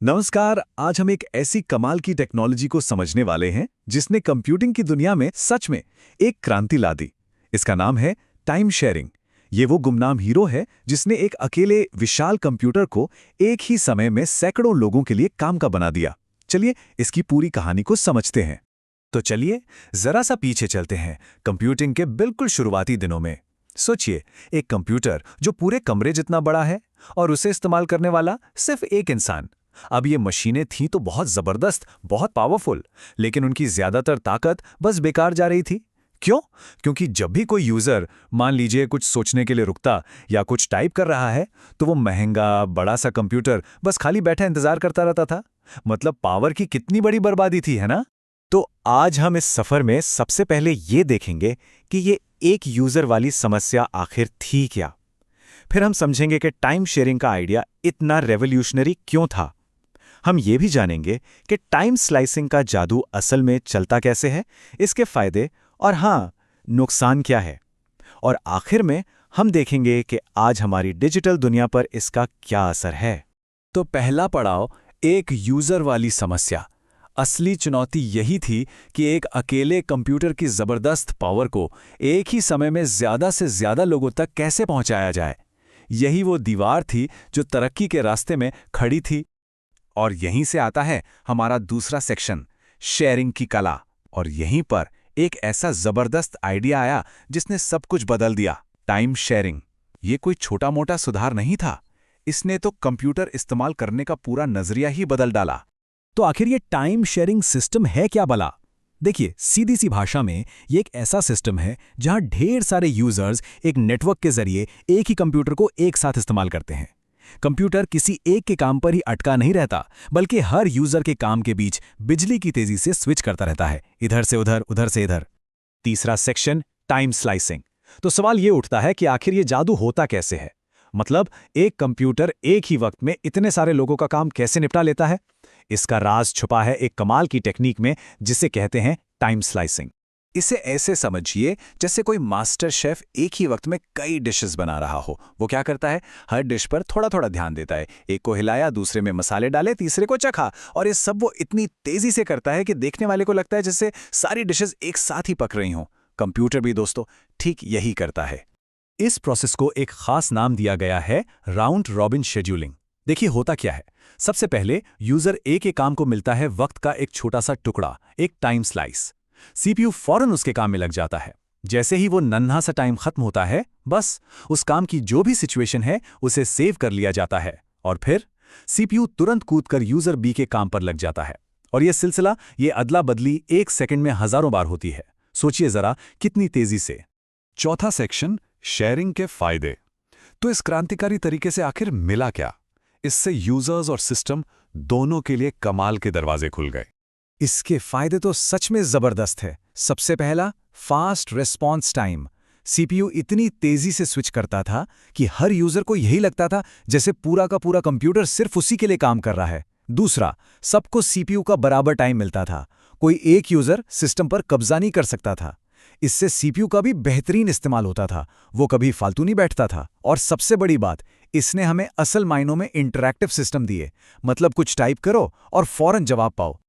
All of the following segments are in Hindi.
नमस्कार। आज हम एक ऐसी कमाल की टेक्नोलॉजी को समझने वाले हैं जिसने कंप्यूटिंग की दुनिया में सच में एक क्रांति ला दी। इसका नाम है टाइम शेयरिंग। ये वो गुमनाम हीरो है जिसने एक अकेले विशाल कंप्यूटर को एक ही समय में सैकड़ों लोगों के लिए काम का बना दिया। चलिए इसकी पूरी कहानी को समझते हैं। तो चलिए जरा सा पीछे चलते हैं कंप्यूटिंग के बिल्कुल शुरुआती दिनों में। सोचिए, एक कंप्यूटर जो पूरे कमरे जितना बड़ा है और उसे इस्तेमाल करने वाला सिर्फ एक इंसान। अब ये मशीनें थीं तो बहुत जबरदस्त, बहुत पावरफुल, लेकिन उनकी ज्यादातर ताकत बस बेकार जा रही थी। क्यों? क्योंकि जब भी कोई यूजर मान लीजिए कुछ सोचने के लिए रुकता या कुछ टाइप कर रहा है, तो वो महंगा बड़ा सा कंप्यूटर बस खाली बैठा इंतजार करता रहता था। मतलब पावर की कितनी बड़ी बर्बादी थी, है ना? तो आज हम इस सफर में सबसे पहले ये देखेंगे कि ये एक यूजर वाली समस्या आखिर थी क्या। फिर हम समझेंगे कि टाइम शेयरिंग का आइडिया इतना रेवोल्यूशनरी क्यों था। हम ये भी जानेंगे कि टाइम स्लाइसिंग का जादू असल में चलता कैसे है, इसके फायदे और हाँ, नुकसान क्या है। और आखिर में हम देखेंगे कि आज हमारी डिजिटल दुनिया पर इसका क्या असर है। तो पहला पड़ाव, एक यूजर वाली समस्या। असली चुनौती यही थी कि एक अकेले कंप्यूटर की जबरदस्त पावर को एक ही समय में ज्यादा से ज्यादा लोगों तक कैसे पहुंचाया जाए। यही वो दीवार थी जो तरक्की के रास्ते में खड़ी थी। और यहीं से आता है हमारा दूसरा सेक्शन, शेयरिंग की कला। और यहीं पर एक ऐसा जबरदस्त आइडिया आया जिसने सब कुछ बदल दिया, टाइम शेयरिंग। ये कोई छोटा मोटा सुधार नहीं था, इसने तो कंप्यूटर इस्तेमाल करने का पूरा नजरिया ही बदल डाला। तो आखिर ये टाइम शेयरिंग सिस्टम है क्या भला? देखिए, सीधी सी भाषा में ये एक ऐसा सिस्टम है जहां ढेर सारे यूजर्स एक नेटवर्क के जरिए एक ही कंप्यूटर को एक साथ इस्तेमाल करते हैं। कंप्यूटर किसी एक के काम पर ही अटका नहीं रहता, बल्कि हर यूजर के काम के बीच बिजली की तेजी से स्विच करता रहता है, इधर से उधर, उधर से इधर। तीसरा सेक्शन, टाइम स्लाइसिंग। तो सवाल ये उठता है कि आखिर ये जादू होता कैसे है? मतलब एक कंप्यूटर एक ही वक्त में इतने सारे लोगों का काम कैसे निपटा लेता है? इसका राज छुपा है एक कमाल की टेक्निक में जिसे कहते हैं टाइम स्लाइसिंग। इसे ऐसे समझिए जैसे कोई मास्टर शेफ एक ही वक्त में कई डिशेस बना रहा हो। वो क्या करता है, हर डिश पर थोड़ा थोड़ा ध्यान देता है। एक को हिलाया, दूसरे में मसाले डाले, तीसरे को चखा, और ये सब वो इतनी तेजी से करता है कि देखने वाले को लगता है जैसे सारी डिशेस एक साथ ही पक रही हों। कंप्यूटर भी दोस्तों ठीक यही करता है। इस प्रोसेस को एक खास नाम दिया गया है राउंड रॉबिन शेड्यूलिंग। देखिए होता क्या है, सबसे पहले यूजर ए के काम को मिलता है वक्त का एक छोटा सा टुकड़ा, एक टाइम स्लाइस। सीपीयू फौरन उसके काम में लग जाता है। जैसे ही वो नन्हा सा टाइम खत्म होता है, बस उस काम की जो भी सिचुएशन है उसे सेव कर लिया जाता है, और फिर सीपीयू तुरंत कूदकर यूजर बी के काम पर लग जाता है। और ये सिलसिला, ये अदला बदली एक सेकंड में हजारों बार होती है। सोचिए जरा कितनी तेजी से। चौथा सेक्शन, शेयरिंग के फायदे। तो इस क्रांतिकारी तरीके से आखिर मिला क्या? इससे यूजर्स और सिस्टम दोनों के लिए कमाल के दरवाजे खुल गए। इसके फायदे तो सच में जबरदस्त है। सबसे पहला, फास्ट रिस्पॉन्स टाइम। सीपीयू इतनी तेजी से स्विच करता था कि हर यूजर को यही लगता था जैसे पूरा का पूरा कंप्यूटर सिर्फ उसी के लिए काम कर रहा है। दूसरा, सबको सीपीयू का बराबर टाइम मिलता था। कोई एक यूजर सिस्टम पर कब्जा नहीं कर सकता था। इससे सीपीयू का भी बेहतरीन इस्तेमाल होता था, वो कभी फालतू नहीं बैठता था। और सबसे बड़ी बात, इसने हमें असल मायनों में इंटरैक्टिव सिस्टम दिए। मतलब कुछ टाइप करो और फौरन जवाब पाओ।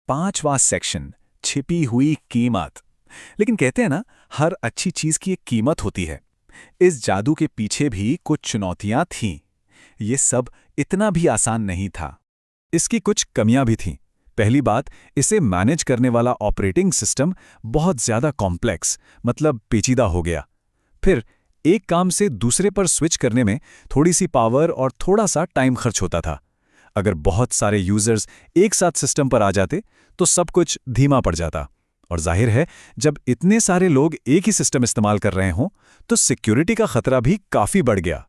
पांचवां सेक्शन, छिपी हुई कीमत। लेकिन कहते हैं ना, हर अच्छी चीज की एक कीमत होती है। इस जादू के पीछे भी कुछ चुनौतियां थीं। ये सब इतना भी आसान नहीं था। इसकी कुछ कमियां भी थीं। पहली बात, इसे मैनेज करने वाला ऑपरेटिंग सिस्टम बहुत ज्यादा कॉम्प्लेक्स, मतलब पेचीदा हो गया। फिर एक काम से दूसरे पर स्विच करने में थोड़ी सी पावर और थोड़ा सा टाइम खर्च होता था। अगर बहुत सारे यूजर्स एक साथ सिस्टम पर आ जाते तो सब कुछ धीमा पड़ जाता। और जाहिर है, जब इतने सारे लोग एक ही सिस्टम इस्तेमाल कर रहे हों तो सिक्योरिटी का खतरा भी काफी बढ़ गया।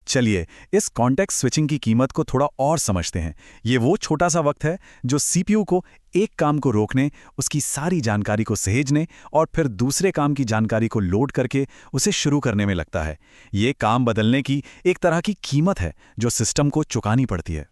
चलिए इस कॉन्टेक्स्ट स्विचिंग की कीमत को थोड़ा और समझते हैं। ये वो छोटा सा वक्त है जो सीपीयू को एक काम को रोकने, उसकी सारी जानकारी को सहेजने और फिर दूसरे काम की जानकारी को लोड करके उसे शुरू करने में लगता है। ये काम बदलने की एक तरह की कीमत है जो सिस्टम को चुकानी पड़ती है।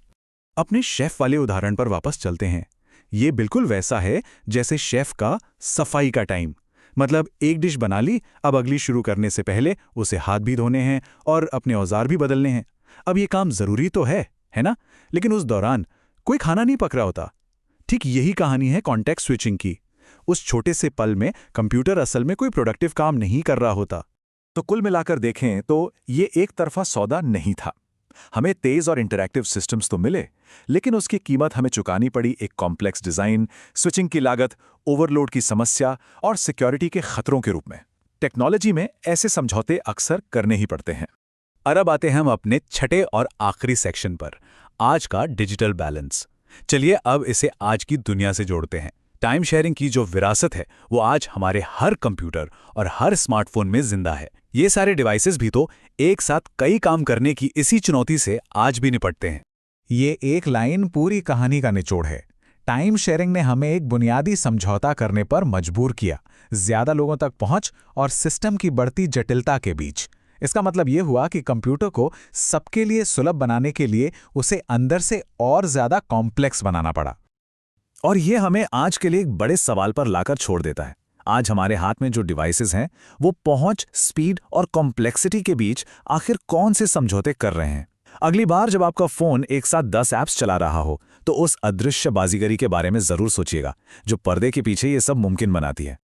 अपने शेफ वाले उदाहरण पर वापस चलते हैं। ये बिल्कुल वैसा है जैसे शेफ का सफाई का टाइम। मतलब एक डिश बना ली, अब अगली शुरू करने से पहले उसे हाथ भी धोने हैं और अपने औजार भी बदलने हैं। अब ये काम जरूरी तो है ना? लेकिन उस दौरान कोई खाना नहीं पक रहा होता। ठीक यही कहानी है कॉन्टेक्स्ट स्विचिंग की। उस छोटे से पल में कंप्यूटर असल में कोई प्रोडक्टिव काम नहीं कर रहा होता। तो कुल मिलाकर देखें तो ये एक तरफा सौदा नहीं था। हमें तेज और इंटरैक्टिव सिस्टम्स तो मिले, लेकिन उसकी कीमत हमें चुकानी पड़ी एक कॉम्प्लेक्स डिजाइन, स्विचिंग की लागत, ओवरलोड की समस्या और सिक्योरिटी के खतरों के रूप में। टेक्नोलॉजी में ऐसे समझौते अक्सर करने ही पड़ते हैं। अब आते हैं हम अपने छठे और आखिरी सेक्शन पर, आज का डिजिटल बैलेंस। चलिए अब इसे आज की दुनिया से जोड़ते हैं। टाइम शेयरिंग की जो विरासत है वो आज हमारे हर कंप्यूटर और हर स्मार्टफोन में जिंदा है। ये सारे डिवाइसेस भी तो एक साथ कई काम करने की इसी चुनौती से आज भी निपटते हैं। ये एक लाइन पूरी कहानी का निचोड़ है। टाइम शेयरिंग ने हमें एक बुनियादी समझौता करने पर मजबूर किया, ज्यादा लोगों तक पहुंच और सिस्टम की बढ़ती जटिलता के बीच। इसका मतलब ये हुआ कि कंप्यूटर को सबके लिए सुलभ बनाने के लिए उसे अंदर से और ज्यादा कॉम्प्लेक्स बनाना पड़ा। और ये हमें आज के लिए एक बड़े सवाल पर लाकर छोड़ देता है। आज हमारे हाथ में जो डिवाइसेस हैं वो पहुंच, स्पीड और कॉम्प्लेक्सिटी के बीच आखिर कौन से समझौते कर रहे हैं। अगली बार जब आपका फोन एक साथ 10 ऐप्स चला रहा हो तो उस अदृश्य बाजीगरी के बारे में जरूर सोचिएगा जो पर्दे के पीछे ये सब मुमकिन बनाती है।